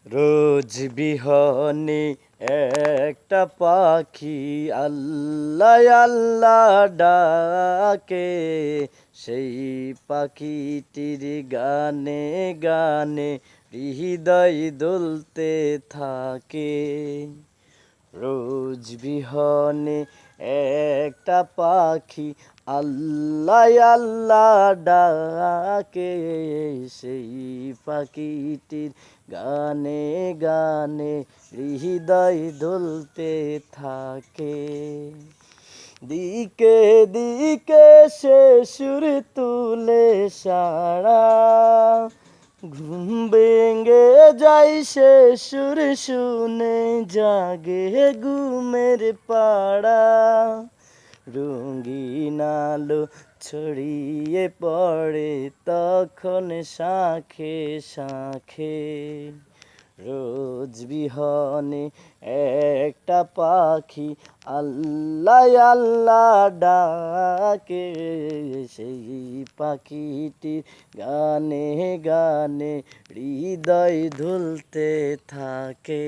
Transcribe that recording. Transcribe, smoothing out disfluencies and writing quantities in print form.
রোজ বিহনে একটা পাখি আল্লাহ আল্লাহ ডাকে, সেই পাখিটির গানে গানে হৃদয় দুলতে থাকে। রোজ বিহনে একটা পাখি আল্লাহ আল্লাহ ডাকে, সেই পাখিটির গানে গানে হৃদয় দুলতে থাকে। দিকে দিকে সে সুর তুলে সারা, ঘুম ভেঙে যায় সে সুর শুনে, জাগে ঘুমের পাড়া। রঙিন আলো ছড়িয়ে পড়ে তখন শাখে শাখে। রোজ বিহনে একটা পাখি আল্লাহ আল্লাহ ডাকে, সেই পাখিটির গানে গানে হৃদয় দুলতে থাকে।